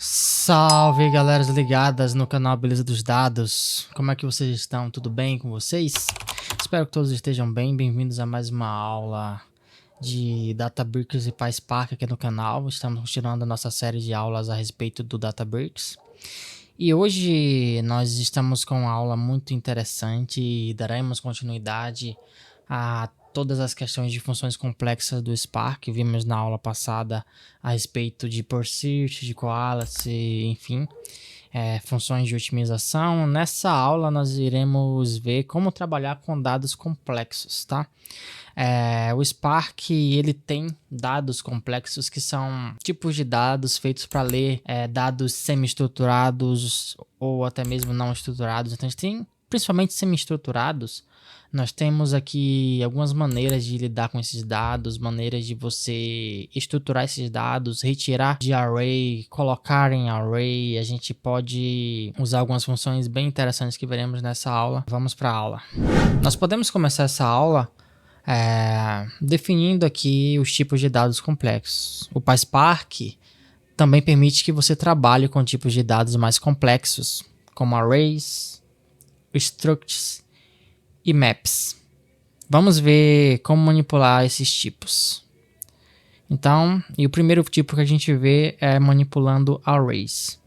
Salve, galera ligadas no canal Beleza dos Dados. Como é que vocês estão? Tudo bem com vocês? Espero que todos estejam bem. Bem-vindos a mais uma aula de Databricks e PySpark aqui no canal. Estamos continuando a nossa série de aulas a respeito do Databricks. E hoje nós estamos com uma aula muito interessante e daremos continuidade a todas as questões de funções complexas do Spark. Vimos na aula passada a respeito de PERSIST, de Quality, enfim, funções de otimização. Nessa aula nós iremos ver como trabalhar com dados complexos, tá? O Spark ele tem dados complexos que são tipos de dados feitos para ler dados semi-estruturados ou até mesmo não estruturados. Então a gente tem principalmente semi-estruturados. Nós temos aqui algumas maneiras de lidar com esses dados, maneiras de você estruturar esses dados, retirar de array, colocar em array. A gente pode usar algumas funções bem interessantes que veremos nessa aula. Vamos para a aula. Nós podemos começar essa aula definindo aqui os tipos de dados complexos. O PySpark também permite que você trabalhe com tipos de dados mais complexos, como arrays, structs e maps. Vamos ver como manipular esses tipos. Então, o primeiro tipo que a gente vê é manipulando arrays.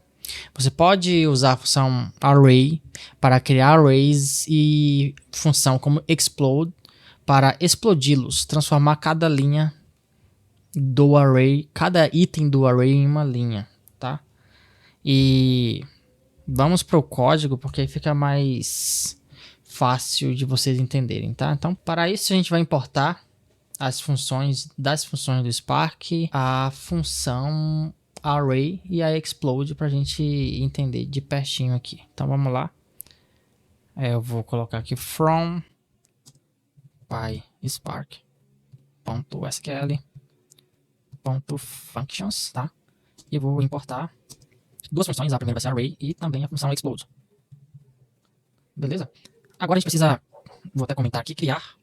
Você pode usar a função array para criar arrays e função como explode para explodi-los, transformar cada linha do array, cada item do array em uma linha, tá? E vamos para o código porque aí fica mais fácil de vocês entenderem, tá? Então, para isso a gente vai importar as funções das funções do Spark, a função array e a explode para a gente entender de pertinho aqui. Então vamos lá. Eu vou colocar aqui from PySpark.sql.functions, tá? E vou importar duas funções, a primeira vai ser array e também a função explode. Beleza? Agora a gente precisa, vou até comentar aqui, criar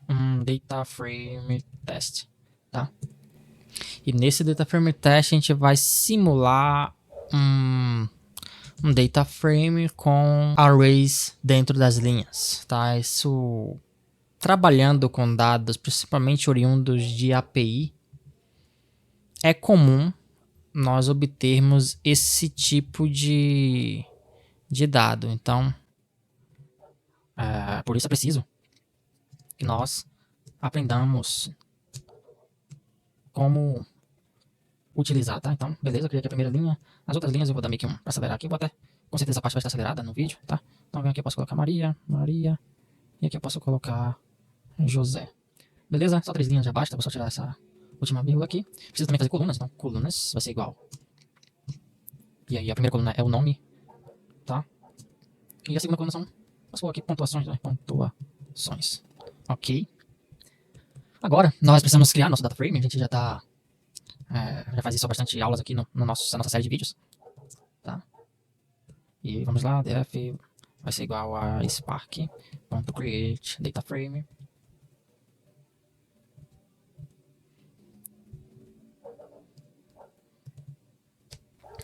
um data frame test, tá? E nesse data frame test a gente vai simular um data frame com arrays dentro das linhas, tá? Isso, trabalhando com dados, principalmente oriundos de API, é comum nós obtermos esse tipo de dado. Então, por isso é preciso que nós aprendamos como utilizar, tá? Então, beleza, eu criei aqui a primeira linha. As outras linhas eu vou dar meio que para acelerar aqui. Eu vou até, com certeza a parte vai estar acelerada no vídeo, tá? Então, aqui eu posso colocar Maria. E aqui eu posso colocar José. Beleza? Só 3 linhas já basta. Vou só tirar essa última vírgula aqui. Preciso também fazer colunas, então colunas vai ser igual. E aí a primeira coluna é o nome, tá? E a segunda coluna são, posso colocar aqui pontuações, né? Pontuações. Ok. Agora, nós precisamos criar nosso data frame. A gente já tá, já faz isso há bastante aulas aqui na nossa série de vídeos, tá? E vamos lá, def vai ser igual a spark.create data frame.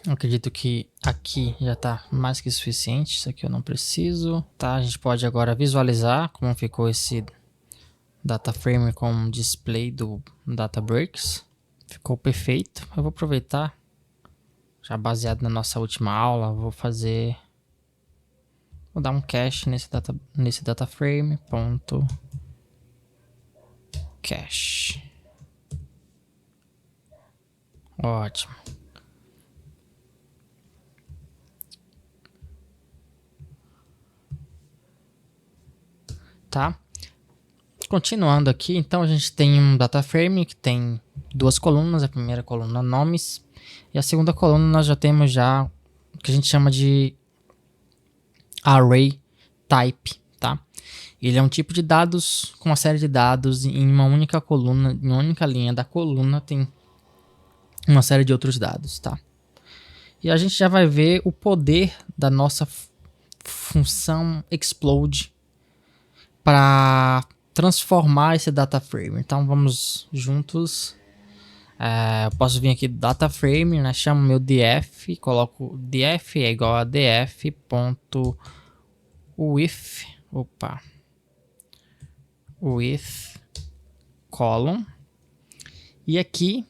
Eu acredito que aqui já está mais que suficiente. Isso aqui eu não preciso, tá? A gente pode agora visualizar como ficou esse data frame com display do Databricks. Ficou perfeito. Eu vou aproveitar, já baseado na nossa última aula, vou dar um cache nesse data frame ponto cache. Ótimo. Tá? Continuando aqui, então a gente tem um data frame que tem duas colunas. A primeira coluna nomes e a segunda coluna nós já temos o que a gente chama de array type, tá? Ele é um tipo de dados com uma série de dados em uma única coluna, em uma única linha da coluna tem uma série de outros dados, tá? E a gente já vai ver o poder da nossa função explode para transformar esse data frame. Então vamos juntos Eu posso vir aqui do data frame, né? Chamo meu df, coloco df é igual a df.with, with column. E aqui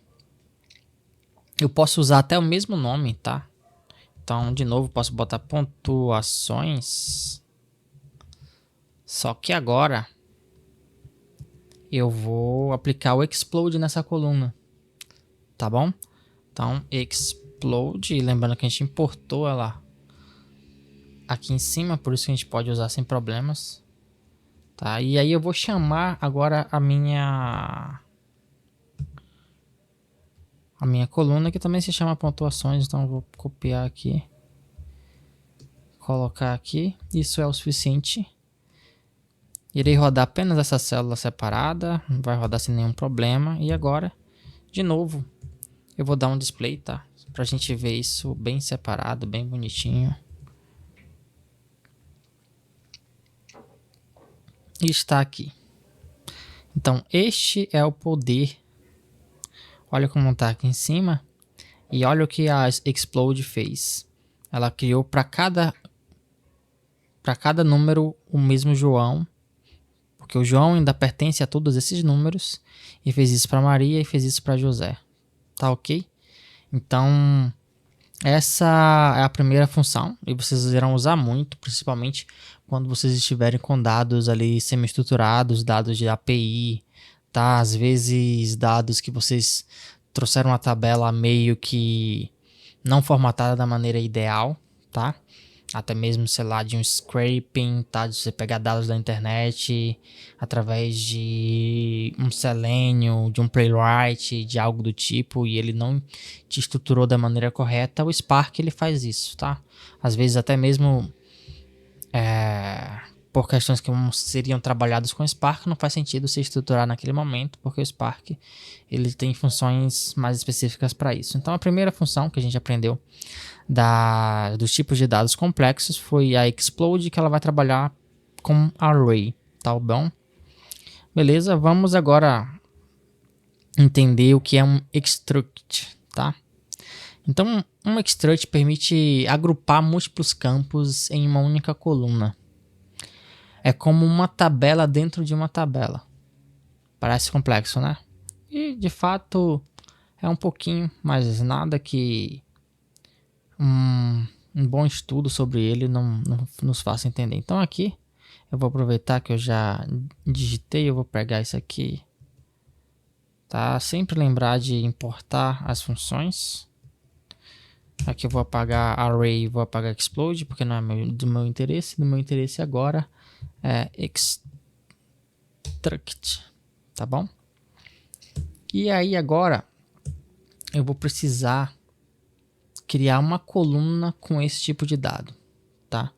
eu posso usar até o mesmo nome, tá? Então, de novo, posso botar pontuações. Só que agora eu vou aplicar o explode nessa coluna, tá bom? Então, explode, lembrando que a gente importou ela aqui em cima, por isso que a gente pode usar sem problemas, tá? E aí eu vou chamar agora a minha coluna, que também se chama pontuações, então eu vou copiar aqui, colocar aqui, isso é o suficiente. Irei rodar apenas essa célula separada, vai rodar sem nenhum problema. E agora, de novo, eu vou dar um display, tá? Pra gente ver isso bem separado, bem bonitinho. E está aqui. Então, este é o poder. Olha como está aqui em cima. E olha o que a Explode fez. Ela criou para cada número o mesmo João. Porque o João ainda pertence a todos esses números. E fez isso para Maria e fez isso para José. Tá ok? Então, essa é a primeira função. E vocês irão usar muito, principalmente quando vocês estiverem com dados ali semi-estruturados, dados de API, tá? Às vezes dados que vocês trouxeram uma tabela meio que não formatada da maneira ideal, tá? Até mesmo, sei lá, de um scraping, tá? De você pegar dados da internet através de um Selenium, de um Playwright, de algo do tipo, e ele não te estruturou da maneira correta. O Spark ele faz isso, tá? Às vezes até mesmo por questões que seriam trabalhadas com Spark, não faz sentido se estruturar naquele momento, porque o Spark ele tem funções mais específicas para isso. Então a primeira função que a gente aprendeu dos tipos de dados complexos foi a explode, que ela vai trabalhar com array, tá bom? Beleza, vamos agora entender o que é um struct, tá? Então, um struct permite agrupar múltiplos campos em uma única coluna. É como uma tabela dentro de uma tabela. Parece complexo, né? E, de fato, é um pouquinho, mas nada que um bom estudo sobre ele não nos faça entender. Então, aqui, eu vou aproveitar que eu já digitei, eu vou pegar isso aqui. Tá? Sempre lembrar de importar as funções. Aqui eu vou apagar array e vou apagar explode, porque não é do meu interesse. Do meu interesse agora é struct, tá bom? E aí agora eu vou precisar criar uma coluna com esse tipo de dado, tá?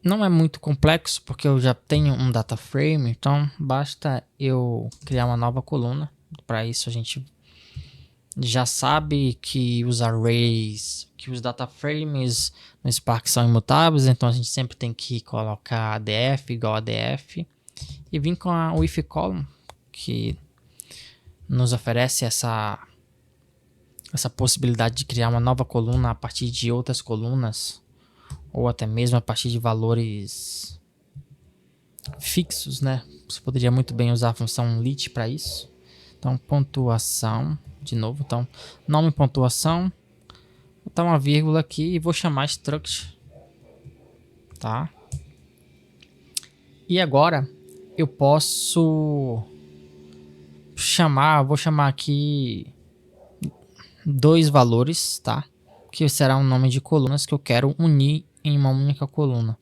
Não é muito complexo, porque eu já tenho um data frame, então basta eu criar uma nova coluna. Para isso a gente já sabe que os arrays, que os data frames no Spark são imutáveis, então a gente sempre tem que colocar df igual a df e vir com a with column, que nos oferece essa possibilidade de criar uma nova coluna a partir de outras colunas, ou até mesmo a partir de valores fixos, né? Você poderia muito bem usar a função lit para isso. Então, pontuação, de novo, então, nome pontuação, vou botar uma vírgula aqui e vou chamar struct, tá? E agora, eu posso vou chamar aqui dois valores, tá? Que será um nome de colunas que eu quero unir em uma única coluna.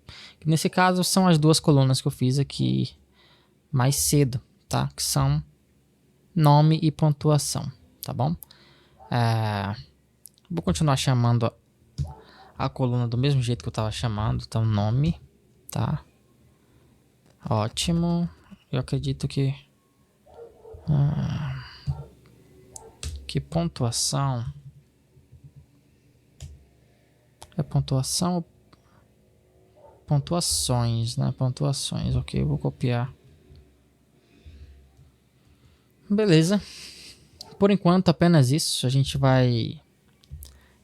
Nesse caso, são as duas colunas que eu fiz aqui mais cedo, tá? Que são nome e pontuação, tá bom? Vou continuar chamando a coluna do mesmo jeito que eu estava chamando, então nome, tá? Ótimo. Eu acredito que pontuação é pontuação ou pontuações, né? Pontuações, ok, eu vou copiar. Beleza. Por enquanto, apenas isso. A gente vai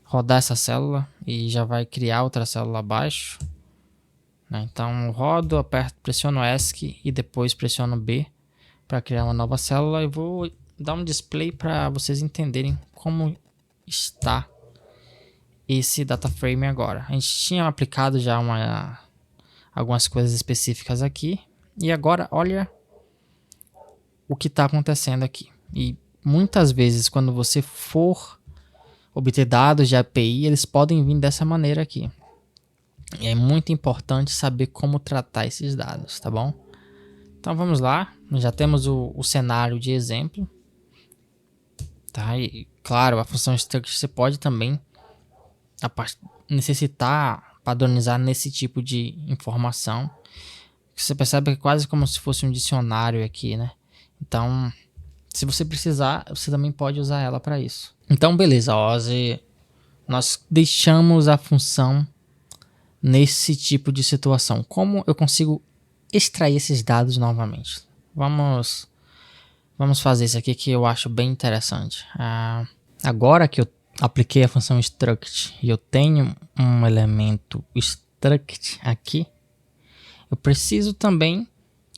rodar essa célula e já vai criar outra célula abaixo, né? Então, rodo, aperto, pressiono ESC e depois pressiono B para criar uma nova célula. Eu vou dar um display para vocês entenderem como está esse data frame agora. A gente tinha aplicado já algumas coisas específicas aqui e agora olha o que está acontecendo aqui. E muitas vezes quando você for obter dados de API, eles podem vir dessa maneira aqui. E é muito importante saber como tratar esses dados, tá bom? Então vamos lá, já temos o cenário de exemplo, tá? E claro, a função struct você pode também necessitar padronizar nesse tipo de informação. Você percebe que é quase como se fosse um dicionário aqui, né? Então, se você precisar, você também pode usar ela para isso. Então, beleza, Ozzy, nós deixamos a função nesse tipo de situação. Como eu consigo extrair esses dados novamente? Vamos fazer isso aqui que eu acho bem interessante. Agora que eu apliquei a função struct e eu tenho um elemento struct aqui, eu preciso também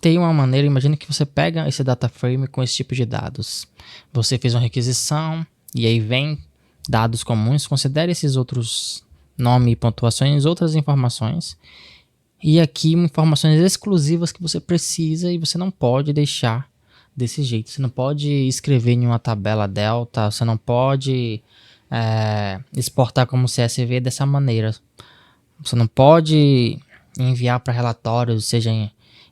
ter uma maneira. Imagina que você pega esse data frame com esse tipo de dados. Você fez uma requisição e aí vem dados comuns. Considere esses outros nome, pontuações, outras informações. E aqui informações exclusivas que você precisa e você não pode deixar desse jeito. Você não pode escrever em uma tabela delta, você não pode exportar como CSV dessa maneira. Você não pode enviar para relatórios, seja em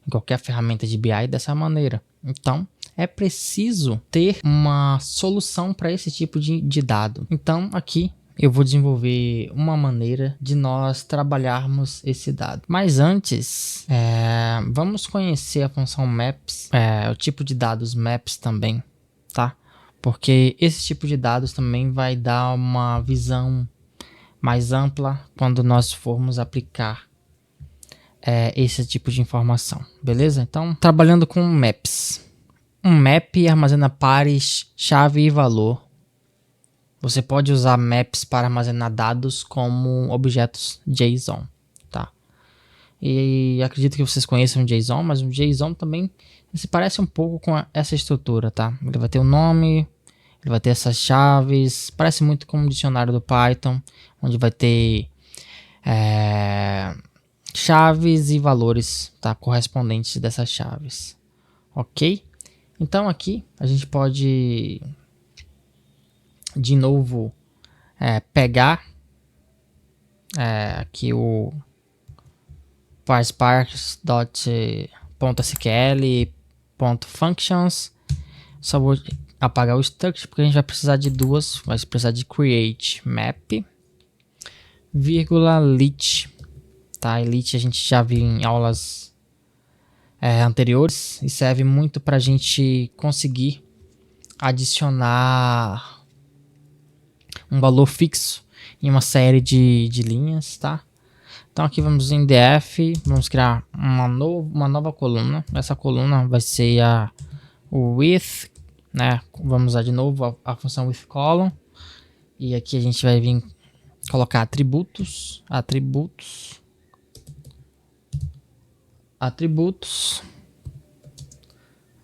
qualquer ferramenta de BI dessa maneira. Então, é preciso ter uma solução para esse tipo de dado. Então, aqui eu vou desenvolver uma maneira de nós trabalharmos esse dado. Mas antes, vamos conhecer a função maps, o tipo de dados maps também, tá? Porque esse tipo de dados também vai dar uma visão mais ampla quando nós formos aplicar esse tipo de informação, beleza? Então, trabalhando com maps. Um map armazena pares, chave e valor. Você pode usar maps para armazenar dados como objetos JSON, tá? E acredito que vocês conheçam o JSON, mas o JSON também se parece um pouco com essa estrutura, tá? Ele vai ter o nome, ele vai ter essas chaves, parece muito com o dicionário do Python, onde vai ter chaves e valores, tá? Correspondentes dessas chaves, ok? Então aqui a gente pode de novo pegar aqui o PySpark.sql.functions. Só vou apagar o struct porque a gente vai precisar de duas. Vai precisar de create map, vírgula lit, tá? E lit a gente já viu em aulas anteriores e serve muito para a gente conseguir adicionar um valor fixo em uma série de linhas, tá? Então aqui vamos em def, vamos criar uma nova coluna. Essa coluna vai ser o with, né? Vamos usar de novo a função with column. E aqui a gente vai vir colocar atributos.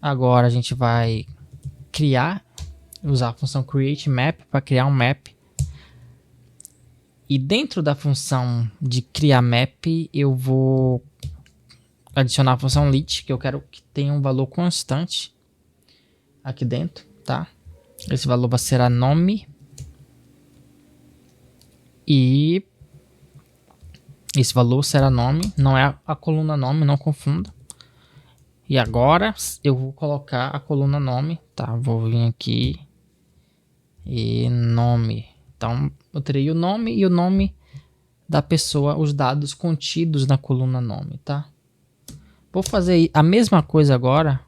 Agora a gente vai usar a função create map para criar um map. E dentro da função de criar map, eu vou adicionar a função lit, que eu quero que tenha um valor constante aqui dentro, tá? Esse valor vai ser a nome. E esse valor será nome, não é a coluna nome, não confunda. E agora eu vou colocar a coluna nome, tá? Vou vir aqui e nome. Então eu terei o nome e o nome da pessoa, os dados contidos na coluna nome, tá? Vou fazer a mesma coisa agora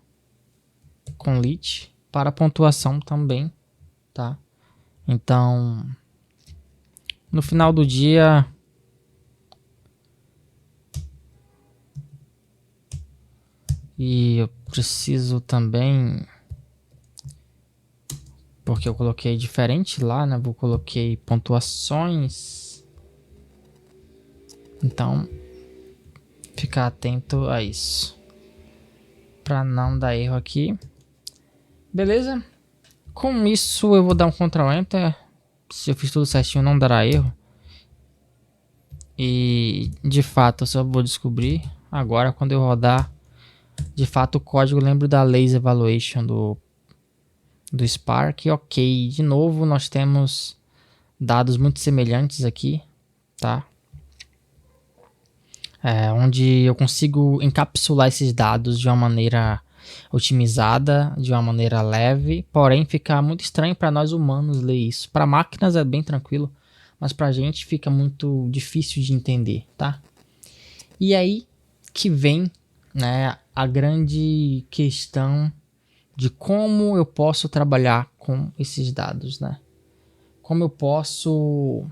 com lit para pontuação também, tá? Então, no final do dia, e eu preciso também porque eu coloquei diferente lá, né? Eu coloquei pontuações. Então, ficar atento a isso, para não dar erro aqui. Beleza? Com isso eu vou dar um Ctrl Enter. Se eu fiz tudo certinho não dará erro. E de fato eu só vou descobrir agora quando eu rodar de fato o código. Lembro da Lazy Evaluation do Spark. Ok, de novo nós temos dados muito semelhantes aqui, tá? Onde eu consigo encapsular esses dados de uma maneira otimizada, de uma maneira leve, porém fica muito estranho para nós humanos ler isso. Para máquinas é bem tranquilo, mas para a gente fica muito difícil de entender, tá? E aí que vem, né, a grande questão de como eu posso trabalhar com esses dados, né? Como eu posso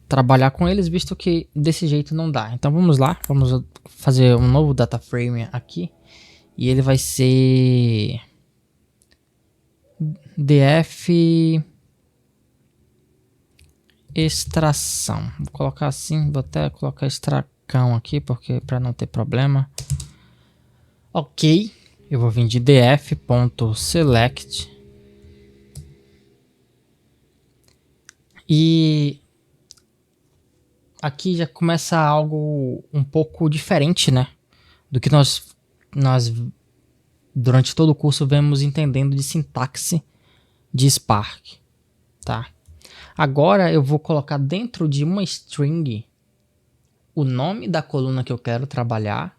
trabalhar com eles, visto que desse jeito não dá. Então vamos lá, vamos fazer um novo data frame aqui, e ele vai ser df extração. Vou colocar assim, vou até colocar extracão aqui, porque para não ter problema. Ok, eu vou vir de df.select e aqui já começa algo um pouco diferente, né, do que nós durante todo o curso vemos entendendo de sintaxe de Spark, tá? Agora eu vou colocar dentro de uma string o nome da coluna que eu quero trabalhar,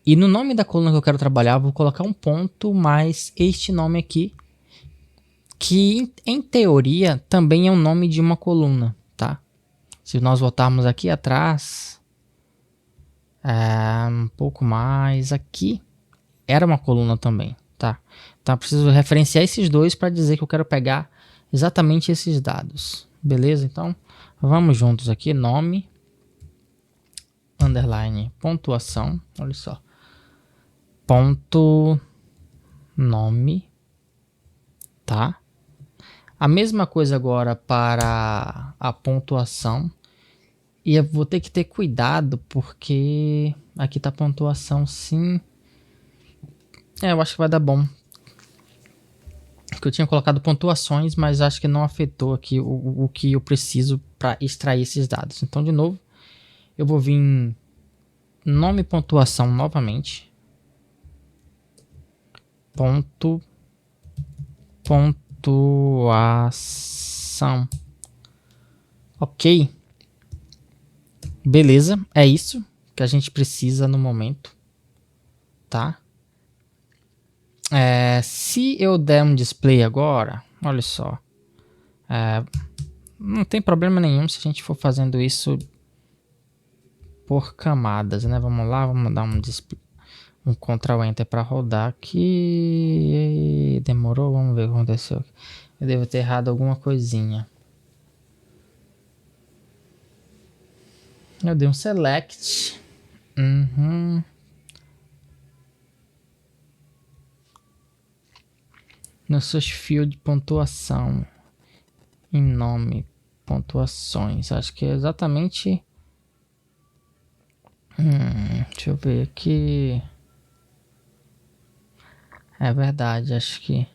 e no nome da coluna que eu quero trabalhar eu vou colocar um ponto mais este nome aqui, que em teoria também é o nome de uma coluna, tá? Se nós voltarmos aqui atrás, um pouco mais aqui, era uma coluna também, tá? Então eu preciso referenciar esses dois para dizer que eu quero pegar exatamente esses dados, beleza? Então vamos juntos aqui, nome, underline, pontuação, olha só, ponto, nome, tá? A mesma coisa agora para a pontuação, e eu vou ter que ter cuidado porque aqui tá a pontuação sim. Eu acho que vai dar bom, porque eu tinha colocado pontuações, mas acho que não afetou aqui o que eu preciso para extrair esses dados. Então de novo eu vou vir nome pontuação novamente, pontuação, ok, beleza, é isso que a gente precisa no momento, tá? Se eu der um display agora, olha só, não tem problema nenhum se a gente for fazendo isso por camadas, né? Vamos lá, vamos dar um display, um Ctrl Enter para rodar aqui. Demorou, vamos ver o que aconteceu. Eu devo ter errado alguma coisinha. Eu dei um select. No search field pontuação, em nome pontuações, acho que é exatamente. Deixa eu ver aqui. É verdade, acho que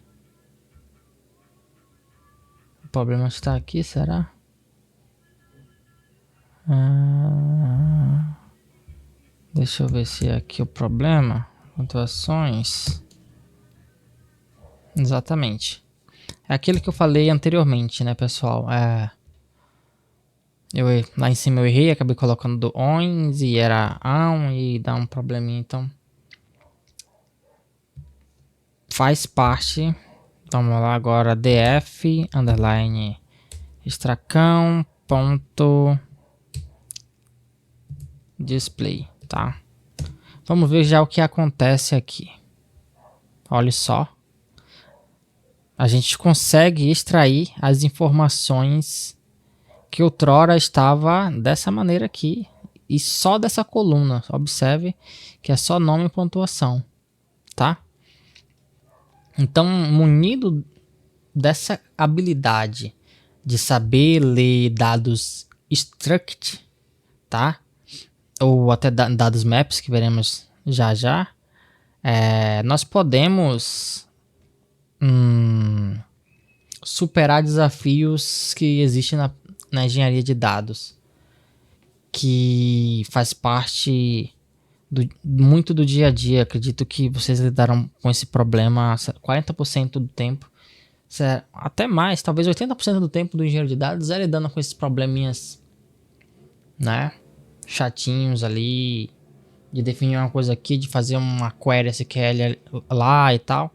o problema está aqui, será? Deixa eu ver se é aqui o problema. Pontuações. Exatamente. É aquele que eu falei anteriormente, né, pessoal? Lá em cima eu errei, acabei colocando do ONS e era on e dá um probleminha, então faz parte. Então vamos lá agora, df underline extracão ponto display, tá? Vamos ver já o que acontece aqui. Olha só, a gente consegue extrair as informações que outrora estava dessa maneira aqui, e só dessa coluna. Observe que é só nome e pontuação, tá? Então, munido dessa habilidade de saber ler dados struct, tá? Ou até dados maps, que veremos já já, nós podemos superar desafios que existem na engenharia de dados, que faz parte muito do dia a dia. Acredito que vocês lidaram com esse problema 40% do tempo, até mais, talvez 80% do tempo do engenheiro de dados é lidando com esses probleminhas, né, chatinhos ali, de definir uma coisa aqui, de fazer uma query SQL lá e tal.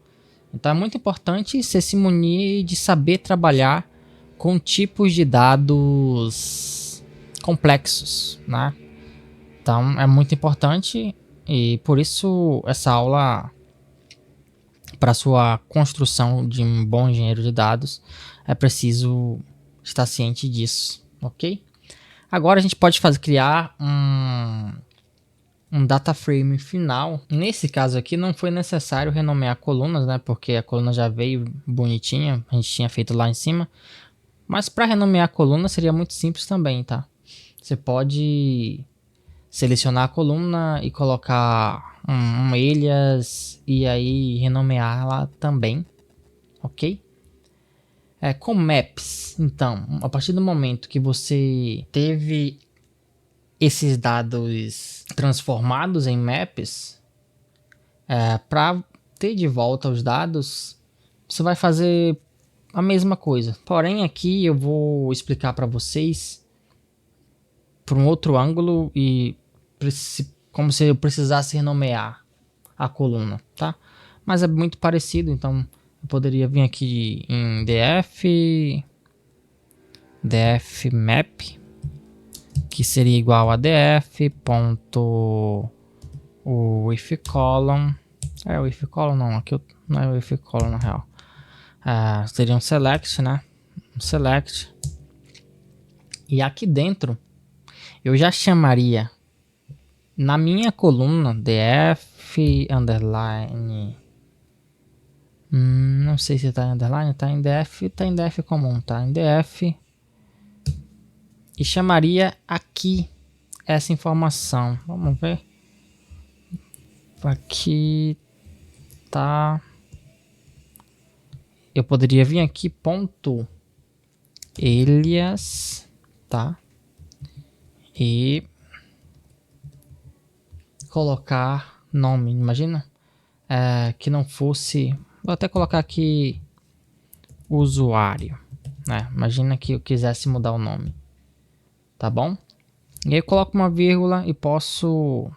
Então é muito importante você se munir de saber trabalhar com tipos de dados complexos, né? Então é muito importante, e por isso essa aula, para sua construção de um bom engenheiro de dados, é preciso estar ciente disso, ok? Agora a gente pode criar um data frame final. Nesse caso aqui não foi necessário renomear colunas, né? Porque a coluna já veio bonitinha, a gente tinha feito lá em cima. Mas para renomear a coluna seria muito simples também, tá? Você pode selecionar a coluna e colocar um alias e aí renomear ela também, ok? Com maps, então, a partir do momento que você teve esses dados transformados em maps, para ter de volta os dados, você vai fazer a mesma coisa. Porém, aqui eu vou explicar para vocês por um outro ângulo e como se eu precisasse renomear a coluna, tá? Mas é muito parecido, então eu poderia vir aqui em df map, que seria igual a df ponto o if column. O if column não, aqui não é o if column na real. Seria um select, né? Um select. E aqui dentro eu já chamaria na minha coluna df underline. Não sei se tá em underline, tá em df comum, tá em df. E chamaria aqui essa informação. Vamos ver. Aqui tá. Eu poderia vir aqui ponto alias, tá? E colocar nome, imagina, que não fosse, vou até colocar aqui usuário, né? Imagina que eu quisesse mudar o nome, tá bom? E aí eu coloco uma vírgula e posso,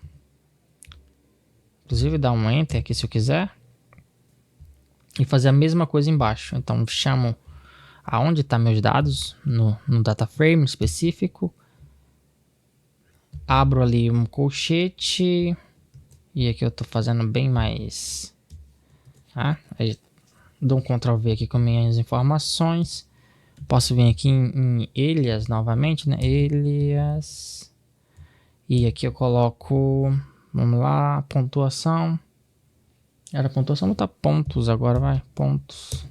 inclusive, dar um enter aqui se eu quiser e fazer a mesma coisa embaixo. Então chamo aonde tá meus dados no data frame específico, abro ali um colchete e aqui eu tô fazendo bem mais, aí dou um Ctrl V aqui com minhas informações. Posso vir aqui em alias novamente, né? Alias. E aqui eu coloco, vamos lá, pontuação. Era pontuação, vou botar pontos agora, vai, pontos.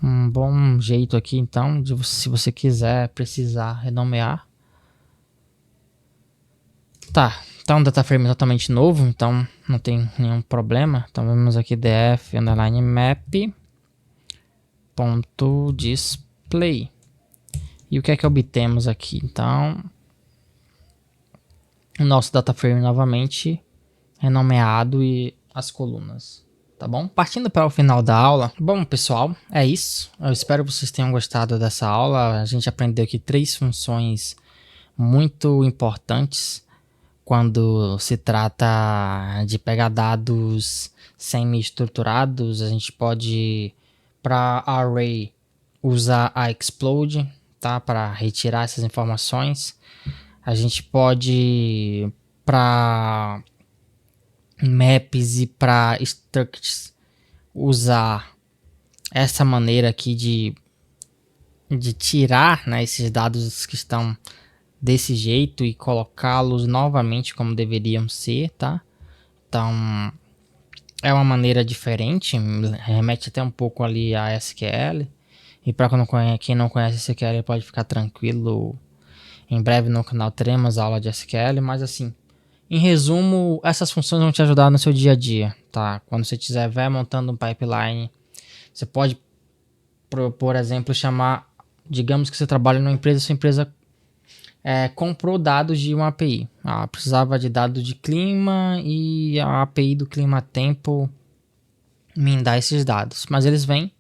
Um bom jeito aqui então, se você quiser, precisar renomear. Tá um data frame totalmente novo, então não tem nenhum problema. Então vamos aqui df underline map ponto display. E o que é que obtemos aqui? Então, o nosso data frame novamente renomeado e as colunas, tá bom? Partindo para o final da aula. Bom, pessoal, é isso. Eu espero que vocês tenham gostado dessa aula. A gente aprendeu aqui 3 funções muito importantes quando se trata de pegar dados semi-estruturados. A gente pode, para array, usar a explode, tá? Para retirar essas informações. A gente pode, para maps e para structs, usar essa maneira aqui de tirar, né, esses dados que estão desse jeito e colocá-los novamente como deveriam ser, tá? Então é uma maneira diferente, remete até um pouco ali a SQL. E para quem não conhece SQL pode ficar tranquilo. Em breve no canal teremos aula de SQL, mas assim, em resumo, essas funções vão te ajudar no seu dia a dia, tá? Quando você estiver montando um pipeline, você pode, por exemplo, chamar, digamos que você trabalha numa empresa, sua empresa comprou dados de uma API. Precisava de dados de clima e a API do clima tempo me dá esses dados, mas eles vêm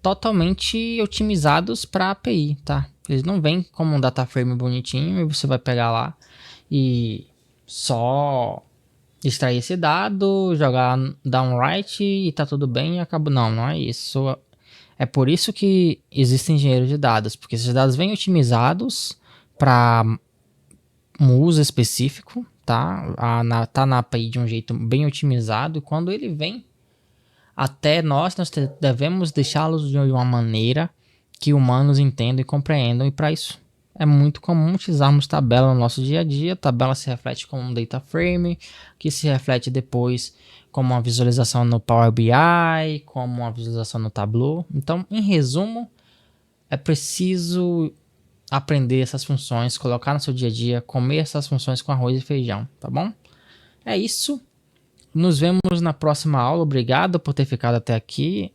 totalmente otimizados para API, tá? Eles não vêm como um data frame bonitinho e você vai pegar lá e só extrair esse dado, jogar downwrite e tá tudo bem e acabou. Não, não é isso. É por isso que existem engenheiros de dados, porque esses dados vêm otimizados para um uso específico, tá? Tá na API de um jeito bem otimizado e quando ele vem até nós devemos deixá-los de uma maneira que humanos entendam e compreendam, e para isso é muito comum utilizarmos tabela no nosso dia a dia. A tabela se reflete como um data frame, que se reflete depois como uma visualização no Power BI, como uma visualização no Tableau. Então, em resumo, é preciso aprender essas funções, colocar no seu dia a dia, comer essas funções com arroz e feijão, tá bom? É isso. Nos vemos na próxima aula. Obrigado por ter ficado até aqui.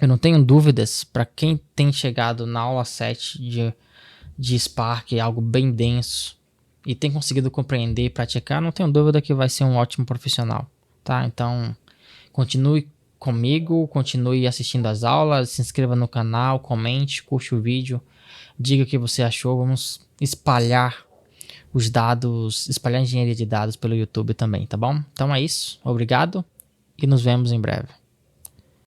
Eu não tenho dúvidas, para quem tem chegado na aula 7 de Spark, algo bem denso, e tem conseguido compreender e praticar, não tenho dúvida que vai ser um ótimo profissional, tá? Então, continue comigo, continue assistindo as aulas, se inscreva no canal, comente, curte o vídeo, diga o que você achou. Vamos espalhar os dados, espalhar a engenharia de dados pelo YouTube também, tá bom? Então é isso, obrigado e nos vemos em breve.